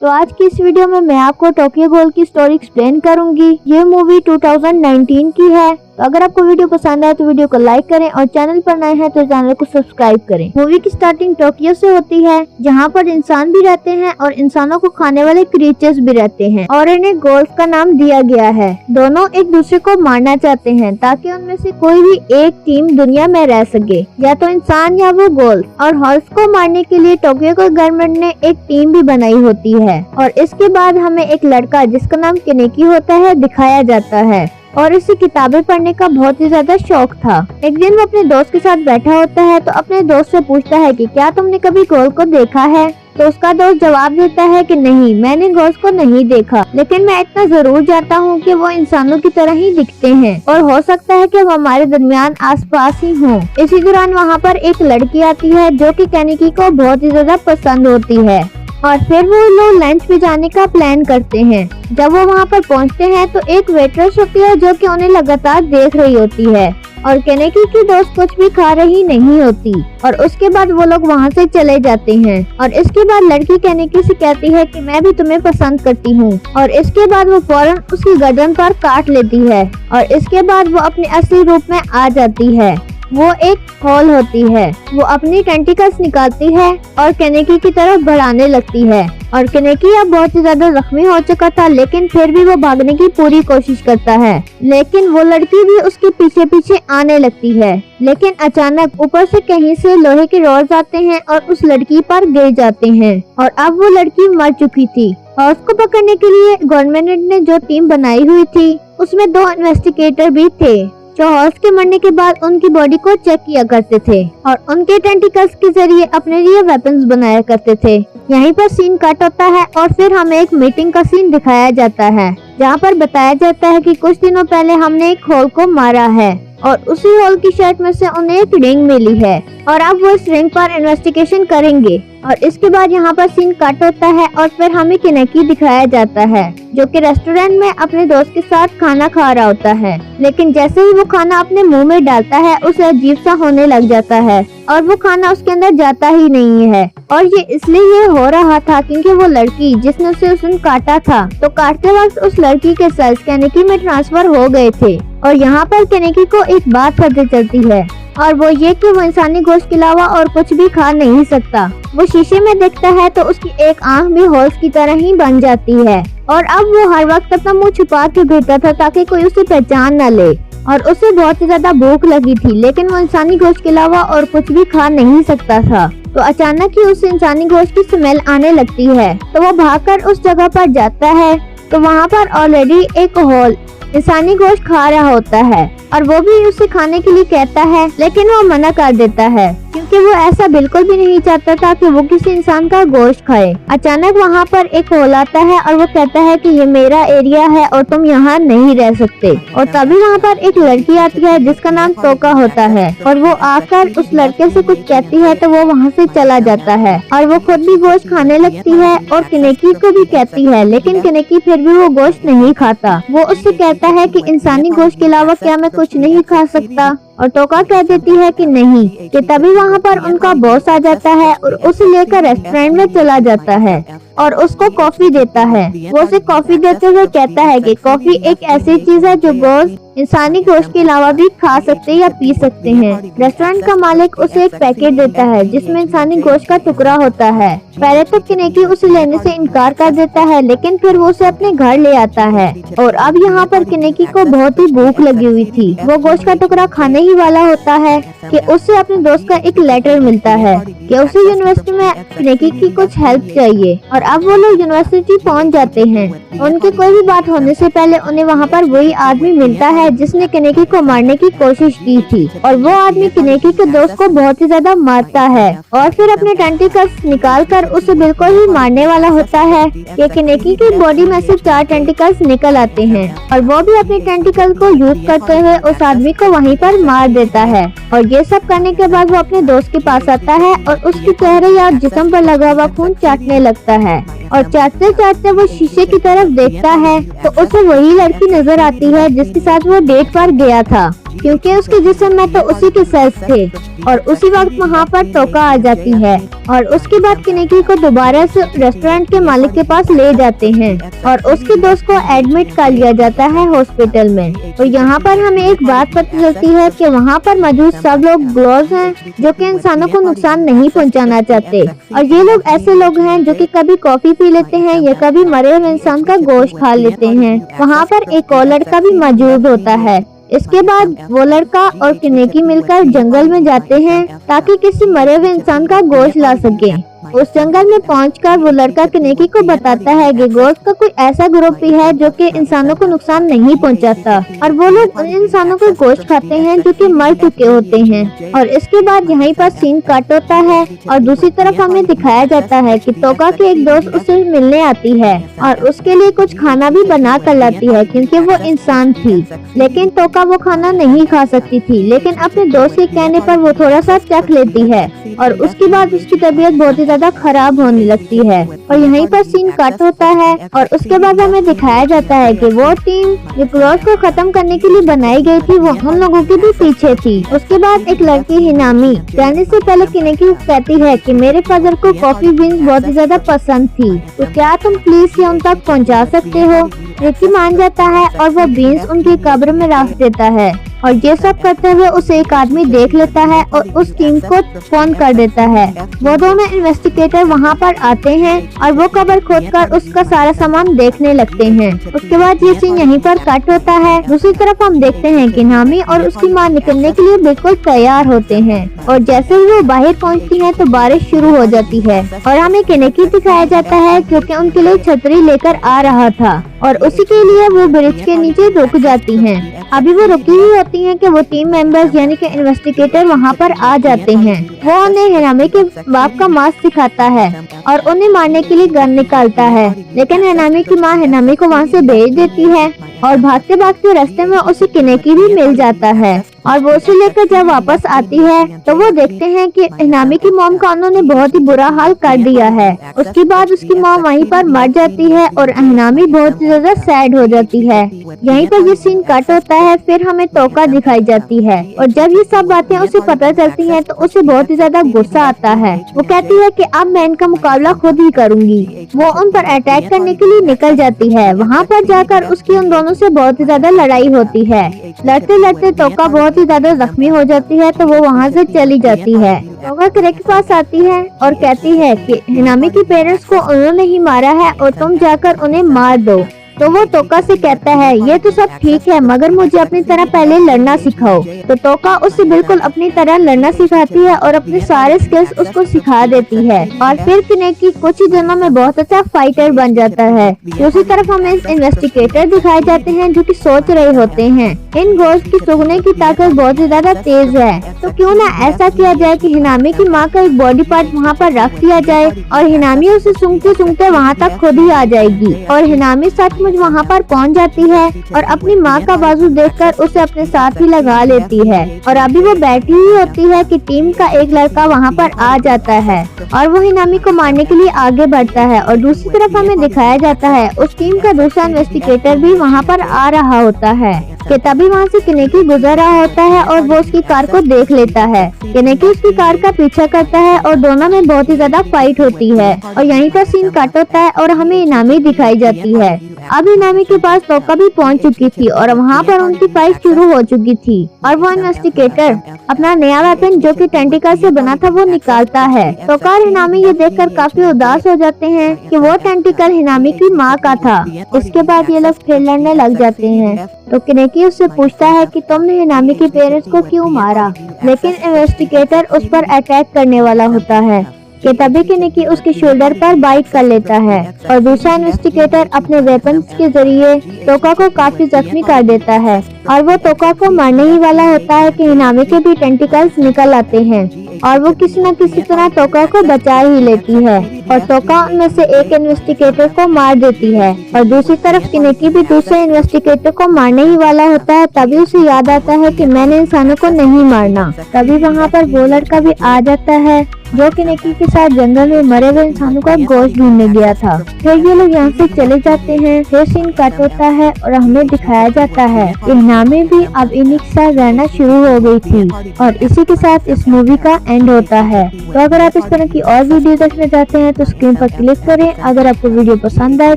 तो आज की इस वीडियो में मैं आपको टोक्यो गहोल की स्टोरी एक्सप्लेन करूंगी। ये मूवी 2019 की है। तो अगर आपको वीडियो पसंद आए तो वीडियो को लाइक करें और चैनल पर नए हैं तो चैनल को सब्सक्राइब करें। मूवी की स्टार्टिंग टोक्यो से होती है, जहाँ पर इंसान भी रहते हैं और इंसानों को खाने वाले क्रीचर्स भी रहते हैं और इन्हें गोल्स का नाम दिया गया है। दोनों एक दूसरे को मारना चाहते हैं ताकि उनमें से कोई भी एक टीम दुनिया में रह सके, या तो इंसान या वो गोल्स। और हॉर्स को मारने के लिए टोक्यो को गवर्नमेंट ने एक टीम भी बनाई होती है। और इसके बाद हमें एक लड़का जिसका नाम केनेकी होता है दिखाया जाता है और इसे किताबें पढ़ने का बहुत ही ज्यादा शौक था। एक दिन वो अपने दोस्त के साथ बैठा होता है तो अपने दोस्त से पूछता है कि क्या तुमने कभी गोल को देखा है। तो उसका दोस्त जवाब देता है कि नहीं, मैंने गोल्स को नहीं देखा, लेकिन मैं इतना जरूर जानता हूँ कि वो इंसानों की तरह ही दिखते हैं और हो सकता है कि वो हमारे दरमियान आसपास ही हों। इसी दौरान वहाँ पर एक लड़की आती है जो कि केनेकी को बहुत ही ज्यादा पसंद होती है और फिर वो लोग लंच पे जाने का प्लान करते हैं। जब वो वहाँ पर पहुँचते हैं तो एक वेट्रेस होती है जो कि उन्हें लगातार देख रही होती है और केनेकी की दोस्त कुछ भी खा रही नहीं होती। और उसके बाद वो लोग वहाँ से चले जाते हैं और इसके बाद लड़की केनेकी से कहती है कि मैं भी तुम्हें पसंद करती हूँ। और इसके बाद वो फौरन उसकी गर्दन पर काट लेती है और इसके बाद वो अपने असली रूप में आ जाती है। वो एक हॉल होती है। वो अपनी टेंटिकल्स निकालती है और केनेकी की तरफ बढ़ाने लगती है और केनेकी अब बहुत ही ज्यादा जख्मी हो चुका था, लेकिन फिर भी वो भागने की पूरी कोशिश करता है। लेकिन वो लड़की भी उसके पीछे पीछे आने लगती है, लेकिन अचानक ऊपर से कहीं से लोहे के रॉड्स आते हैं और उस लड़की पर गिर जाते हैं। और अब वो लड़की मर चुकी थी और उसको पकड़ने के लिए गवर्नमेंट ने जो टीम बनाई हुई थी उसमें 2 इन्वेस्टिगेटर भी थे जो हॉर्स के मरने के बाद उनकी बॉडी को चेक किया करते थे और उनके टेंटिकल्स के जरिए अपने लिए वेपन्स बनाया करते थे। यहीं पर सीन कट होता है और फिर हमें एक मीटिंग का सीन दिखाया जाता है, जहाँ पर बताया जाता है कि कुछ दिनों पहले हमने एक हॉल को मारा है और उसी हॉल की शर्ट में से उन्हें एक रिंग मिली है और अब वो इस रिंग पर इन्वेस्टिगेशन करेंगे। और इसके बाद यहाँ पर सीन कट होता है और फिर हमें केनेकी दिखाया जाता है जो कि रेस्टोरेंट में अपने दोस्त के साथ खाना खा रहा होता है। लेकिन जैसे ही वो खाना अपने मुंह में डालता है उसे अजीब सा होने लग जाता है और वो खाना उसके अंदर जाता ही नहीं है। और ये इसलिए हो रहा था क्योंकि वो लड़की जिसने उसे उस दिन काटा था, तो काटते वक्त उस लड़की के सेल्स केनेकी में ट्रांसफर हो गए थे। और यहाँ पर केनेकी को एक बात पता चलती है और वो ये कि वो इंसानी गोश्त के अलावा और कुछ भी खा नहीं सकता। वो शीशे में देखता है तो उसकी एक आंख भी हॉर्स की तरह ही बन जाती है और अब वो हर वक्त अपना मुंह छुपा के घूरता था ताकि कोई उसे पहचान न ले। और उसे बहुत ही ज्यादा भूख लगी थी, लेकिन वो इंसानी गोश्त के अलावा और कुछ भी खा नहीं सकता था। तो अचानक ही उसे इंसानी गोश्त की स्मेल आने लगती है, तो वो भागकर उस जगह पर जाता है। तो वहाँ पर ऑलरेडी एक हॉल इंसानी गोश्त खा रहा होता है और वो भी उसे खाने के लिए कहता है, लेकिन वो मना कर देता है क्योंकि वो ऐसा बिल्कुल भी नहीं चाहता था कि वो किसी इंसान का गोश्त खाए। अचानक वहाँ पर एक हॉल आता है और वो कहता है कि ये मेरा एरिया है और तुम यहाँ नहीं रह सकते। और तभी वहाँ पर एक लड़की आती है जिसका नाम तोका होता है और वो आकर उस लड़के से कुछ कहती है तो वो वहाँ से चला जाता है और वो खुद भी गोश्त खाने लगती है और केनेकी को भी कहती है, लेकिन केनेकी फिर भी वो गोश्त नहीं खाता। वो उससे कहता है कि इंसानी गोश्त के अलावा क्या मैं कुछ नहीं खा सकता, और टोका कह देती है कि नहीं। कि तभी वहाँ पर उनका बॉस आ जाता है और उसे लेकर रेस्टोरेंट में चला जाता है और उसको कॉफी देता है। वो उसे कॉफी देते हुए कहता है कि कॉफी एक ऐसी चीज है जो गोश्त इंसानी गोश्त के अलावा भी खा सकते या पी सकते हैं। रेस्टोरेंट का मालिक उसे एक पैकेट देता है जिसमें इंसानी गोश्त का टुकड़ा होता है। पहले तो केनेकी उसे लेने से इनकार कर देता है, लेकिन फिर वो उसे अपने घर ले आता है। और अब यहाँ पर केनेकी को बहुत ही भूख लगी हुई थी। वो गोश्त का टुकड़ा खाने ही वाला होता है कि उसे अपने दोस्त का एक लेटर मिलता है कि उसे यूनिवर्सिटी में केनेकी की कुछ हेल्प चाहिए। और अब वो लोग यूनिवर्सिटी पहुँच जाते हैं। उनकी कोई भी बात होने से पहले उन्हें वहाँ पर वही आदमी मिलता है जिसने केनेकी को मारने की कोशिश की थी और वो आदमी केनेकी के दोस्त को बहुत ही ज्यादा मारता है और फिर अपने टेंटिकल्स निकालकर उसे बिल्कुल ही मारने वाला होता है कि केनेकी की बॉडी में से 4 टेंटिकल्स निकल आते हैं और वो भी अपने टेंटिकल को यूज करते हुए उस आदमी को वहीं पर मार देता है। और ये सब करने के बाद वो अपने दोस्त के पास आता है और उसके चेहरे या जिस्म पर लगा हुआ खून चाटने लगता है। और चाटते चाटते वो शीशे की तरफ देखता है तो उसे वही लड़की नजर आती है जिसके साथ वो डेट पर गया था, क्योंकि उसके जिस्म में तो उसी के सेल्स थे। और उसी वक्त वहाँ पर टोका आ जाती है और उसके बाद किनेकी को दोबारा से रेस्टोरेंट के मालिक के पास ले जाते हैं और उसके दोस्त को एडमिट कर लिया जाता है हॉस्पिटल में। और यहाँ पर हमें एक बात पता चलती है कि वहाँ पर मौजूद सब लोग ग्लोव्स हैं जो कि इंसानों को नुकसान नहीं पहुँचाना चाहते, और ये लोग ऐसे लोग हैं जो कि कभी कॉफी पी लेते हैं या कभी मरे हुए इंसान का गोश्त खा लेते हैं। वहाँ पर एक और लड़का भी मौजूद होता है। इसके बाद वो लड़का और किनेकी मिलकर जंगल में जाते हैं ताकि किसी मरे हुए इंसान का गोश्त ला सके। उस जंगल में पहुंचकर वो लड़का किनेकी को बताता है कि गोश्त का कोई ऐसा ग्रुप भी है जो कि इंसानों को नुकसान नहीं पहुंचाता, और वो लोग उन इंसानों को गोश्त खाते हैं जो कि मर चुके होते हैं। और इसके बाद यहीं पर सीन कट होता है और दूसरी तरफ हमें दिखाया जाता है कि तोका की एक दोस्त उससे मिलने आती है और उसके लिए कुछ खाना भी बना कर लाती है क्योंकि वो इंसान थी। लेकिन तोका वो खाना नहीं खा सकती थी, लेकिन अपने दोस्त के कहने पर वो थोड़ा सा चख लेती है और उसके बाद उसकी तबीयत बहुत ही ज्यादा खराब होने लगती है। और यहीं पर सीन कट होता है और उसके बाद हमें दिखाया जाता है कि वो टीम जो क्लॉज को खत्म करने के लिए बनाई गई थी वो उन लोगों के भी पीछे थी। उसके बाद एक लड़की हिनामी जाने से पहले किनेकी कहती है कि मेरे फादर को कॉफी बीन्स बहुत ही ज्यादा पसंद थी, तो क्या तुम प्लीज ये उन तक पहुँचा सकते हो। रिकी मान जाता है और वो बीन्स उनकी कब्र में रख देता है और ये सब करते हुए उसे एक आदमी देख लेता है और उस टीम को फोन कर देता है। वो दोनों इन्वेस्टिगेटर वहाँ पर आते हैं और वो कब्र खोदकर उसका सारा सामान देखने लगते हैं। उसके बाद ये सीन यहीं पर कट होता है। दूसरी तरफ हम देखते हैं कि नामी और उसकी माँ निकलने के लिए बिल्कुल तैयार होते हैं और जैसे ही वो बाहर पहुँचती है तो बारिश शुरू हो जाती है और हमें किनेकी दिखाया जाता है क्योंकि उनके लिए छतरी लेकर आ रहा था और उसी के लिए वो ब्रिज के नीचे रुक जाती हैं। अभी वो रुकी हुई होती हैं कि वो टीम मेंबर्स यानी कि इन्वेस्टिगेटर वहाँ पर आ जाते हैं। वो उन्हें हिनामी के बाप का मास्क दिखाता है और उन्हें मारने के लिए गन निकालता है, लेकिन हिनामी की माँ हिनामी को वहाँ से भेज देती है और भागते भागते रास्ते में उसे किनेकी भी मिल जाता है और वो उसे लेकर जब वापस आती है तो वो देखते हैं कि हिनामी की मॉम का उन्होंने बहुत ही बुरा हाल कर दिया है। उसके बाद उसकी मॉम वहीं पर मर जाती है और हिनामी बहुत ही ज्यादा सैड हो जाती है। यहीं पर ये सीन कट होता है। फिर हमें तोका दिखाई जाती है और जब ये सब बातें उसे पता चलती हैं तो उसे बहुत ही ज्यादा गुस्सा आता है। वो कहती है कि अब मैं इनका मुकाबला खुद ही करूंगी। वो उन पर अटैक करने के लिए निकल जाती है। वहाँ पर जाकर उसकी उन दोनों से बहुत ही ज्यादा लड़ाई होती है। लड़ते लड़ते तोका बहुत ही ज्यादा जख्मी हो जाती है तो वो वहाँ से चली जाती है। तोका किरे के पास आती है और कहती है कि हिनामी के पेरेंट्स को उन्होंने ही मारा है और तुम जाकर उन्हें मार दो। तो वो तोका से कहता है ये तो सब ठीक है मगर मुझे अपनी तरह पहले लड़ना सिखाओ। तो तोका उससे बिल्कुल अपनी तरह लड़ना सिखाती है और अपने सारे स्किल्स उसको सिखा देती है और फिर किनेकी कुछ ही दिनों में बहुत अच्छा फाइटर बन जाता है। दूसरी तरफ हमें इन्वेस्टिगेटर दिखाए जाते हैं जो कि सोच रहे होते हैं इन गोश्त की सूंघने की ताकत बहुत ही ज्यादा तेज है, तो क्यों ना ऐसा किया जाए कि हिनामी की माँ का एक बॉडी पार्ट वहाँ पर रख दिया जाए और हिनामी उसे सूंघते सूंघते वहाँ तक खुद ही आ जाएगी और हिनामी सचमुच वहाँ पर पहुँच जाती है और अपनी माँ का बाजू देखकर उसे अपने साथ ही लगा लेती है। और अभी वो बैठी हुई होती है कि टीम का एक लड़का वहाँ पर आ जाता है और वो हिनामी को मारने के लिए आगे बढ़ता है और दूसरी तरफ हमें दिखाया जाता है उस टीम का दूसरा इन्वेस्टिगेटर भी वहाँ पर आ रहा होता है कि तभी वहाँ से किनेकी गुजर रहा होता है और वो उसकी कार को देख लेता है। किनेकी उसकी कार का पीछा करता है और दोनों में बहुत ही ज्यादा फाइट होती है और यहीं पर सीन कट होता है और हमें इनामी दिखाई जाती है। अब इनामी के पास तोका भी पहुंच चुकी थी और वहाँ पर उनकी फाइट शुरू हो चुकी थी और वो इन्वेस्टिगेटर अपना नया वेपन जो कि टेंटिकल से बना था वो निकालता है। तोका और हिनामी ये देखकर काफी उदास हो जाते हैं कि वो टेंटिकल हिनामी की माँ का था। इसके बाद ये लोग फिर लड़ने लग जाते हैं तो किनेकी उससे पूछता है कि तुमने हिनामी के पेरेंट्स को क्यों मारा, लेकिन इन्वेस्टिगेटर उस पर अटैक करने वाला होता है कि तभी किनेकी उसके शोल्डर पर बाइट कर लेता है और दूसरा इन्वेस्टिगेटर अपने वेपन्स के जरिए तोका को काफी जख्मी कर देता है और वो तोका को मारने ही वाला होता है कि हिनामी के भी टेंटिकल्स निकल आते हैं और वो किसी न किसी तरह तोका को बचा ही लेती है और तोका उनमें से एक इन्वेस्टिगेटर को मार देती है और दूसरी तरफ किनेकी भी दूसरे इन्वेस्टिगेटर को मारने ही वाला होता है। तभी उसे याद आता है कि मैंने इंसानों को नहीं मारना। तभी वहाँ पर वो लड़का भी आ जाता है जो कि नेकी के साथ जंगल में मरे हुए इंसानों का गोश्त ढूंढने गया था। फिर ये लोग यहाँ से चले जाते हैं। फिर सीन कट होता है और हमें दिखाया जाता है इहनामी भी अब इन्हीं के साथ रहना शुरू हो गई थी और इसी के साथ इस मूवी का एंड होता है। तो अगर आप इस तरह की और वीडियो देखना चाहते हैं तो स्क्रीन पर क्लिक करें। अगर आपको वीडियो पसंद आए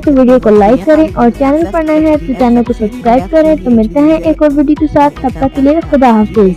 तो वीडियो को लाइक करें और चैनल पर नए हैं तो चैनल को सब्सक्राइब करें। तो मिलते हैं एक और वीडियो के साथ, तब तक के लिए खुदा हाफिज।